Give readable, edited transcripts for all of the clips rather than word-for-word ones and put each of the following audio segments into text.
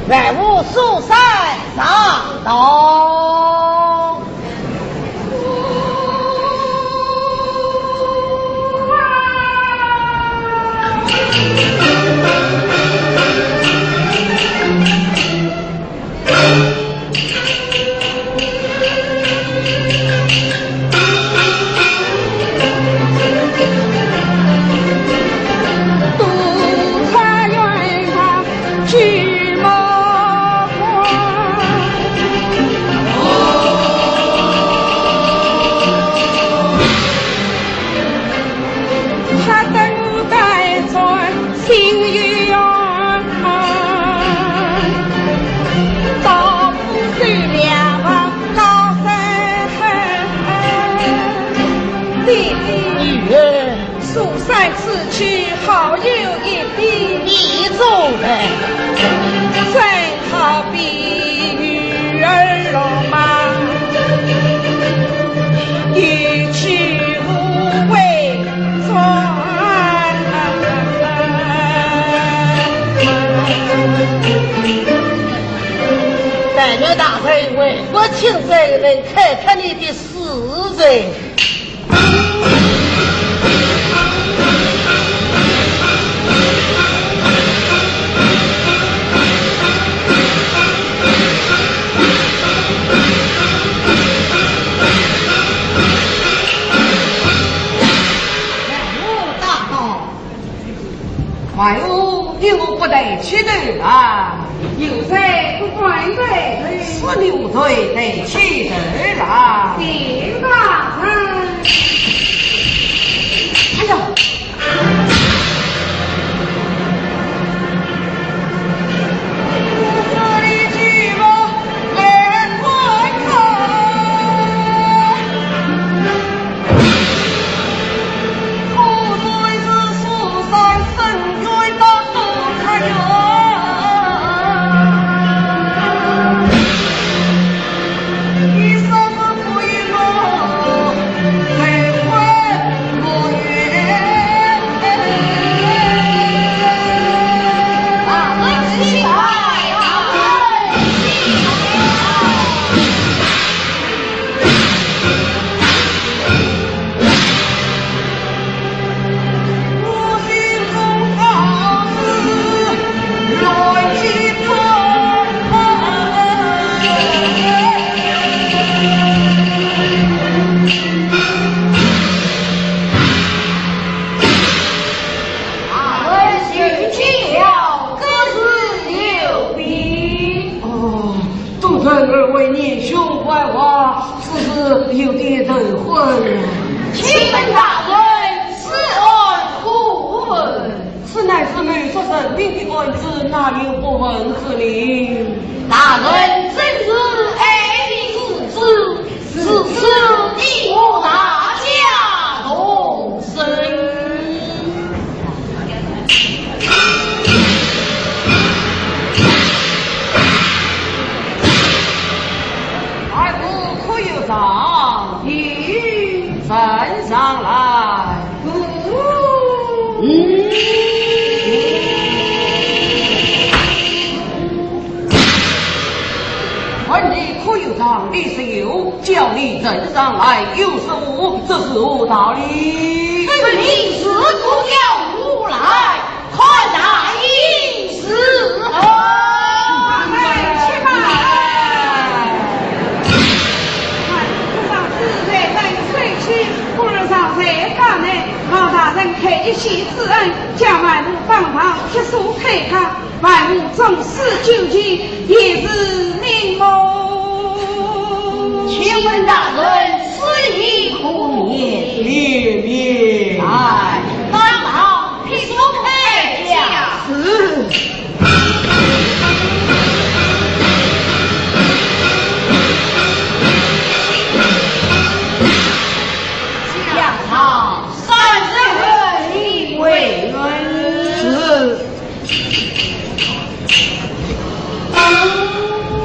外务速赛上道。好有一笔你走人，正好比鱼儿落马，一去无为转。代表大人为我请这人看看你的死人。外务有不得取的啊，有谁不管对16岁得取的啦。顶大人，哎呀！有点头昏，请问大人是案不问？此乃是女所生命的案子，哪有不问可令？大人真是爱民之子，此次你我大家同生。二姑可有上与身上来？问你可有上？你是有叫你镇上来，有是无，这是无道理。是你是不叫我来，看那应是老大人开一席之恩，叫万物帮忙接受配他，万物总是究竟也是宁某。请问大人此意何言？灭来，帮忙批说开讲。是。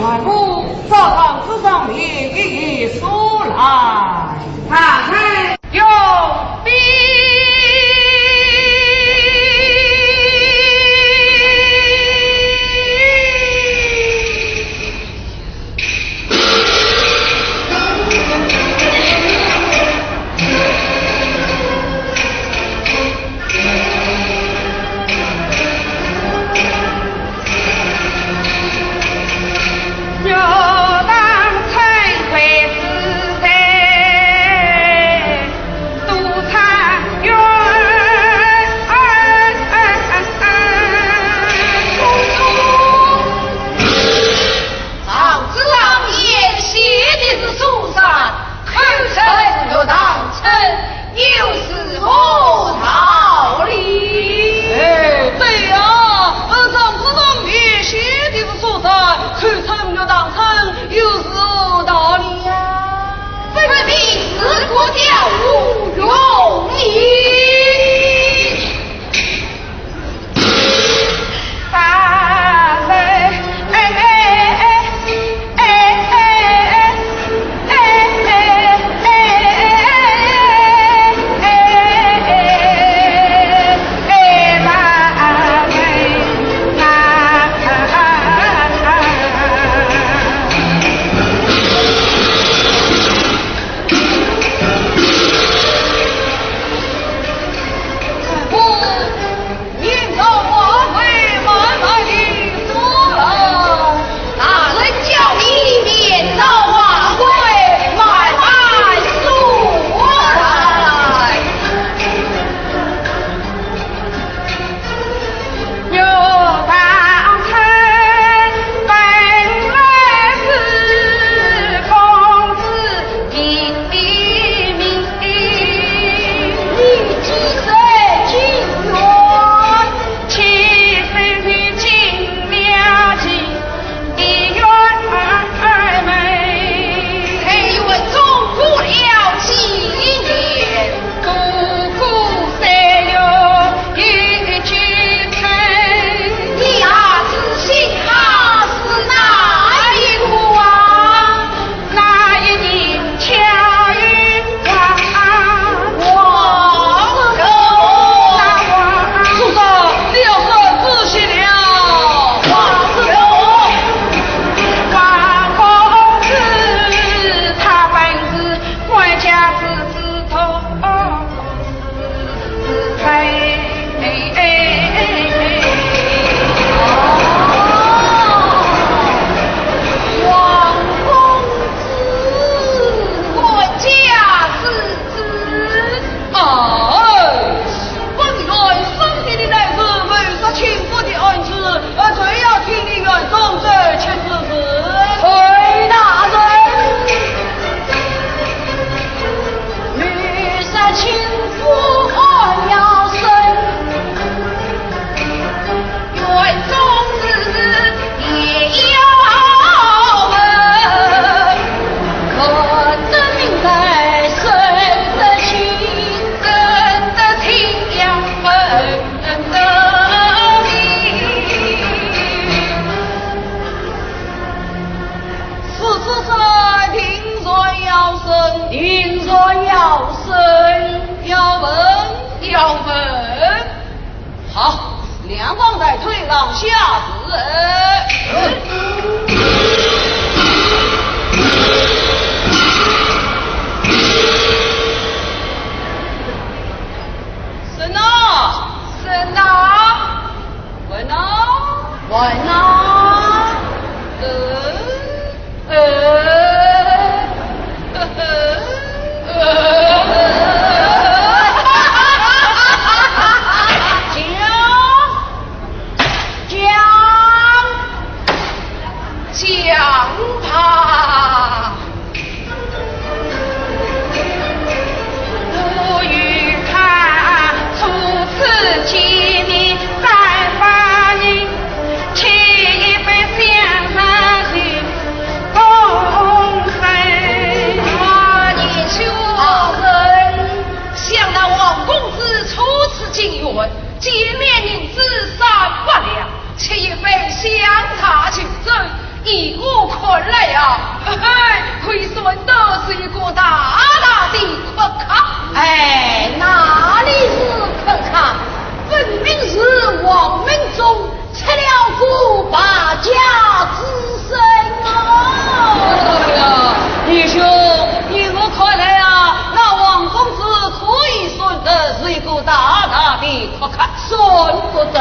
外公早上之上面一说来，大臣有兵。两光在推让下子。神啊，神啊，问啊，问啊，讲吧，我与他初次见面300年，吃一杯香茶酒，共生。年兄人，想那王公子初次进园，见面银子300两，吃一杯香茶酒醉。以我看来呀，亏损都是一个大大的可卡。哎，哪里是可卡？分明是王门中吃了个败家之身啊！哎呀，弟兄，以我看来啊，那王公子可以算的是一个大大的可看，算不得，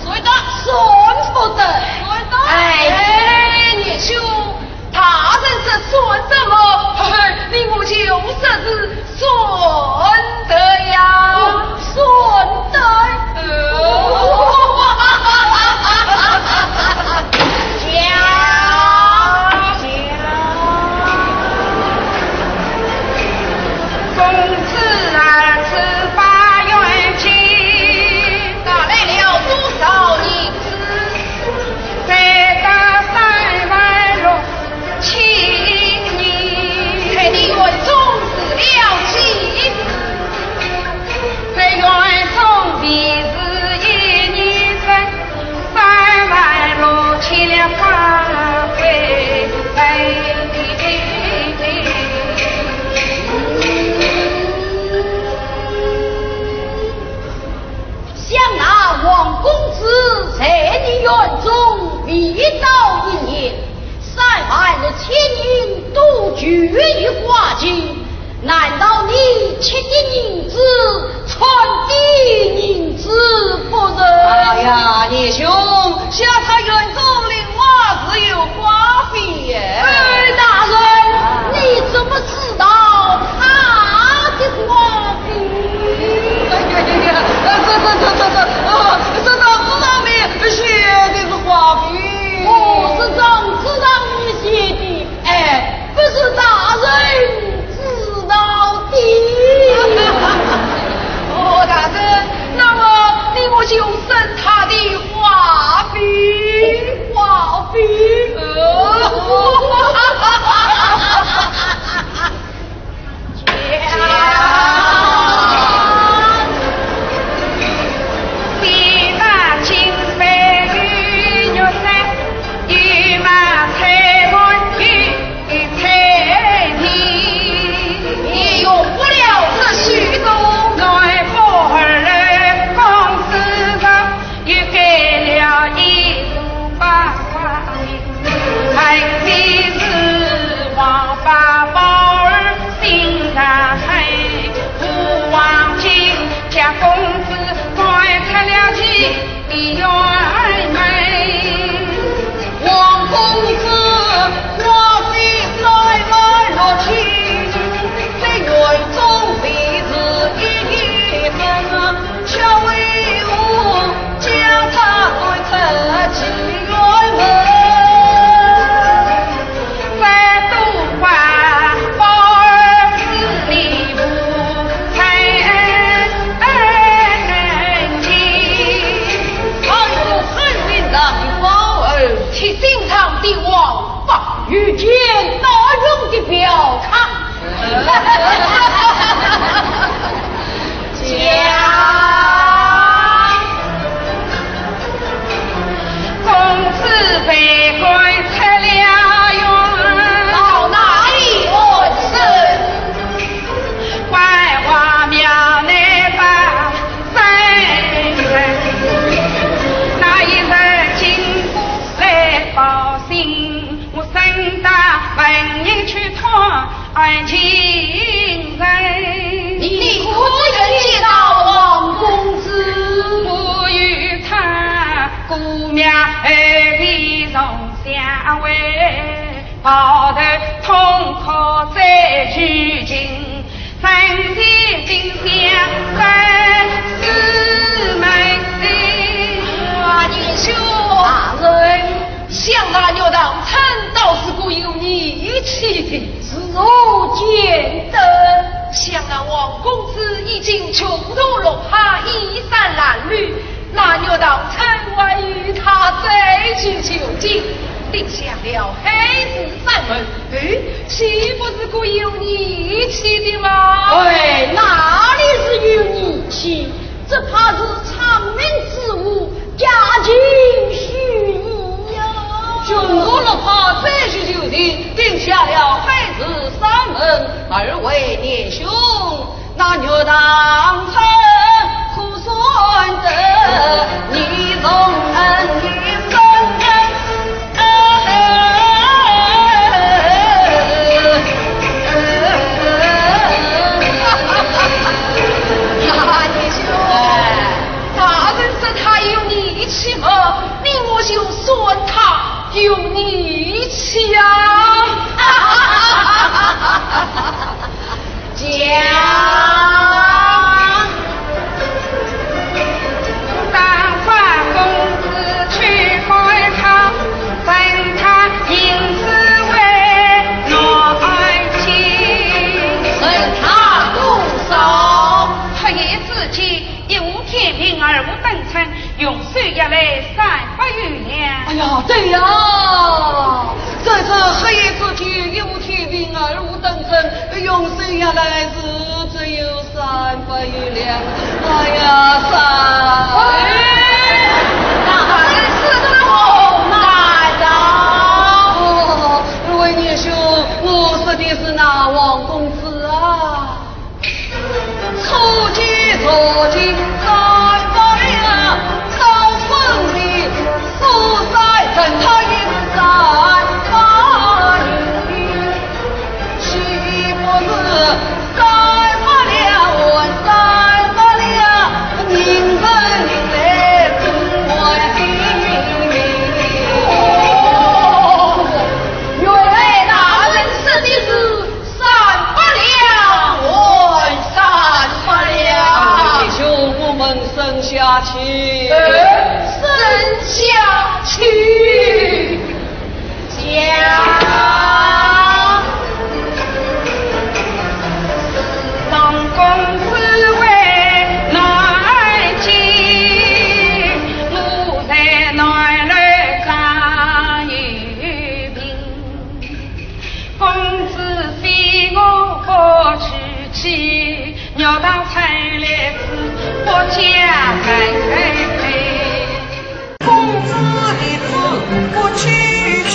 谁的？算不得，谁的？哎，年兄，他人是算什么？你我就说是算得呀，算得。公子儿是8元钱，拿来了多少银子？再打36000年。看你园中是了几？在园中必是1年生36000两花费。想那王公子在你园中未到1年，36000银独居于花境，难道你吃的银子，穿的银子不成？哎呀，你兄，下他园中另外只有花费耶。大人，你怎么知道他的花费？这张纸上面写的是花费。我是张纸上面写的，哎，不是大人知道的。哦，大人，那么你我就审他的花费，花费。地大青梅玉玉山，玉马菜满玉菜田。你用不了这许多。来波儿来公子上，又给了108花名，还的是王八宝儿心上黑，不忘记家公子快出了去园门。王公子花费36000，在园中为是一分，却为我将他对出进园门。再度花宝儿是礼物才情。他有恨运命儿皮从相为，抱头痛哭再举尽，身体冰箱在四门里。你兄大人，想那牛党陈倒是故有你一起的，如见得。想那王公子已经穷途落下，衣衫褴褛，那牛党陈为与他再去求经，定下了黑子三门，岂不是故有你一起的吗？喂，哪里是有你妻？这怕是长命之物，家境虚拟呀。穷途落下再去求经，定下了黑子三门，二位年兄，那牛当成苦算得你从恩义深起么？你我就算他有你气啊！讲，当发公子去开场，等他因此为诺爱情，问他多少？黑夜之间，一无天平，二无等称。用水压来300余两。哎呀，对呀，这黑夜之天，一无天平，二无等称，用水压来是只有300余两。哎呀，那真是我难道？二位年兄，我说的是那王公子啊，初见初见300两。等他一300余，岂不是300两问300两？宁可宁来中外的原来那人说的是300两问300两。弟兄，我们生下去。生下去，当公子为爱情，我在南来张一平。公子非我不娶妻，鸟当才来此不嫁配。公子的子不娶妻，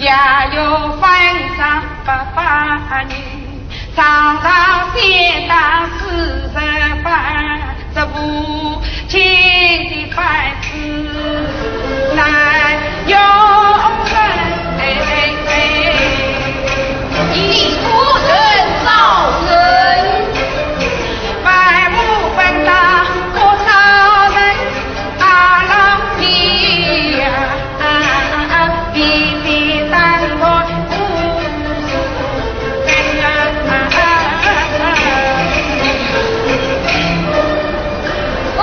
也有分上800年，常常先打48，这部亲的牌子难用人。一夫人造人，百亩分大多少人？阿郎比呀，比比三百50人哎，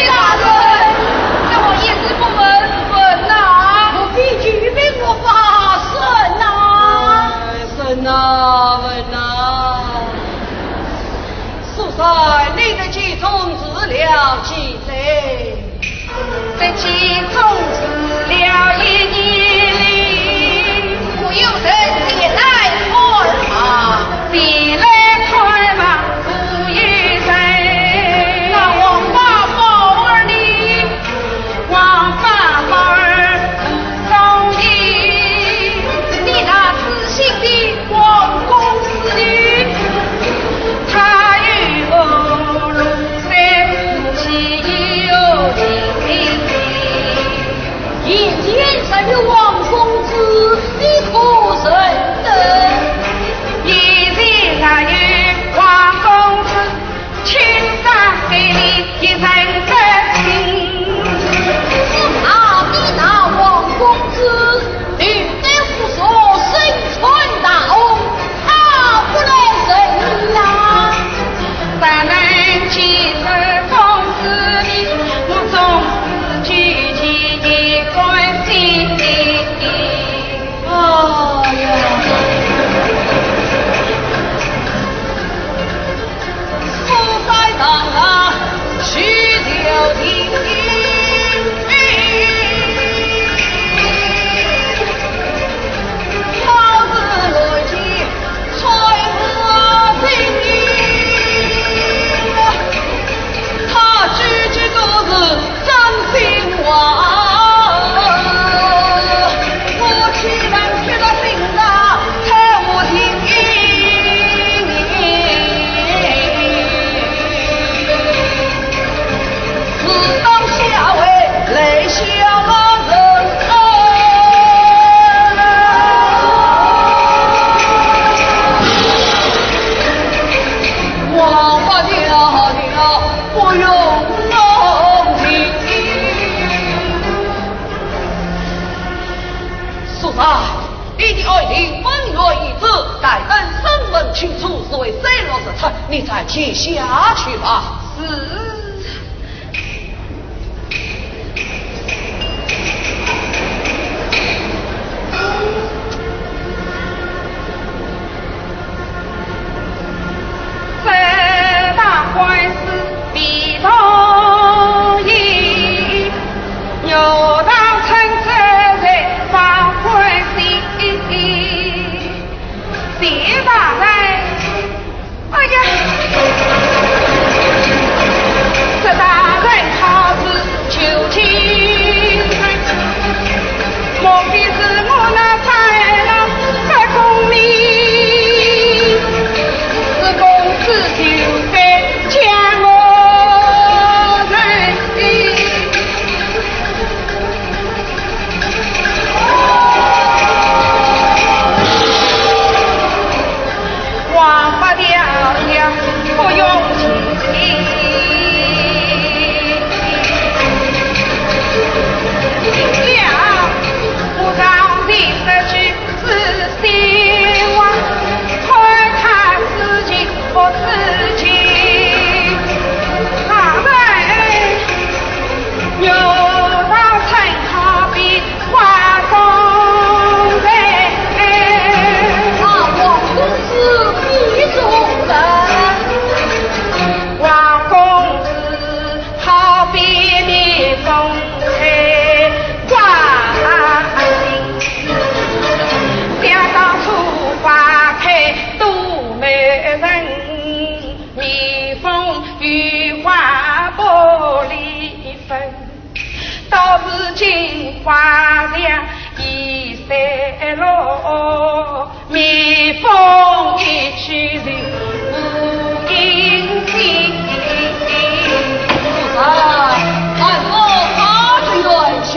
大人，这我一时不问呐，不必举兵我发声呐，神呐，问呐，素才你的其中治疗几岁？在其中治疗1年里，不有人前来看嘛？别来看嘛，不一人。那王八宝儿你，王八宝儿同意，你那知心的王公子女，他与我龙山夫妻有情。一见生的王公子，你可认得？一见他与王公子，亲上给你一人的情。你那王公子，女的胡说，生存大红，他不来人呐。咱能其实公子你，我总是举起一关心。哎呀，不该当他去掉你。好自来去，才不定他句句都是真心话。我岂能去到心上才无情自当下为泪下人王八掉掉不用弄情。素才，你的爱情本来一致，待等审问清楚，是为水落石出，你再接下去吧。是。这大官司必同意，有当趁这在把关系，谢大人。哎呀，这大人他是求情，莫非是我那才能在功名？是公子就该将我认王八掉呀，不用情。了，我让你的去是希望，看看自己和自己。大人有道趁他比花风人，王公子必中人。王公子好比蜜蜂开花心，想当初花开多美人，蜜蜂与花不离分，到如今花香已白落，蜜蜂一去人无影迹。俺我他是远去。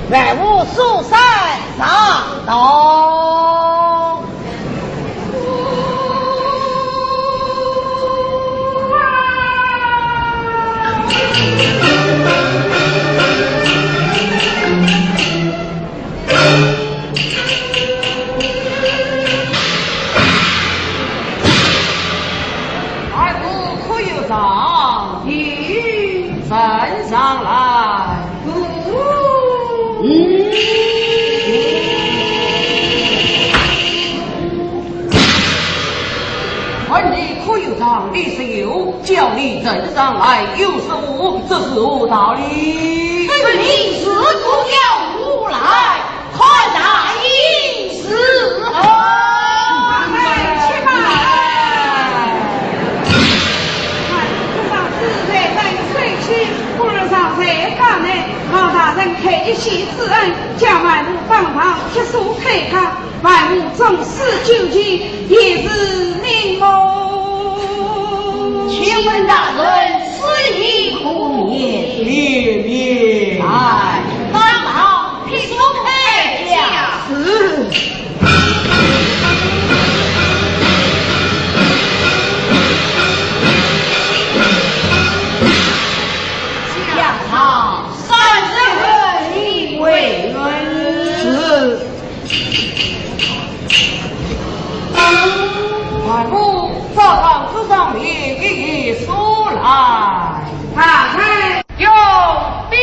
万物苏山上道，二姑可有上与身上来？问你可有长，你是有，叫你镇上来，又是无，这是无道理。是你是不叫无来，快打一死老大人开一席之恩，叫万物帮忙贴书开开，万物总是究竟也是明目。请问大人此意何言？灭哎，帮忙贴书开下是。万物早上之上面一一说来，大开有兵。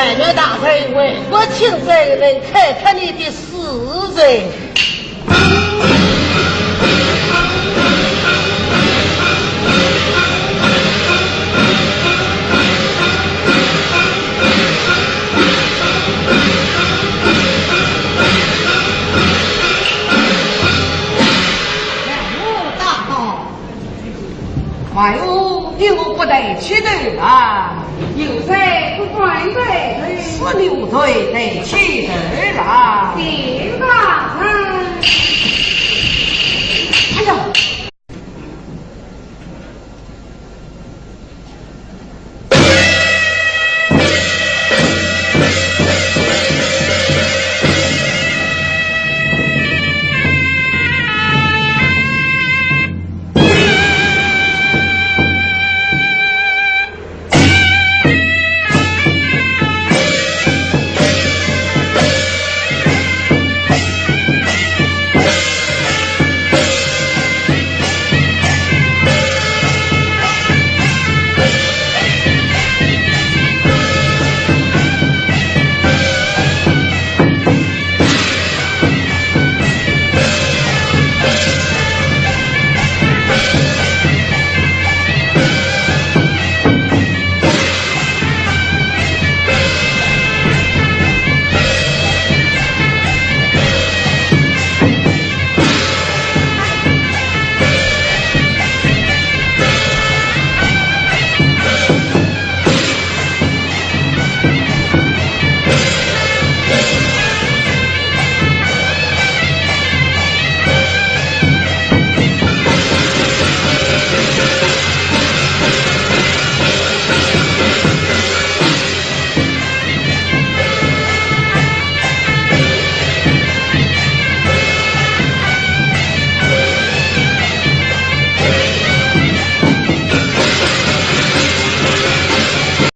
外面大人为我请这个人看看你的死罪。外屋有不得去的啊，有谁不管对，16岁得去的啦。顶大人。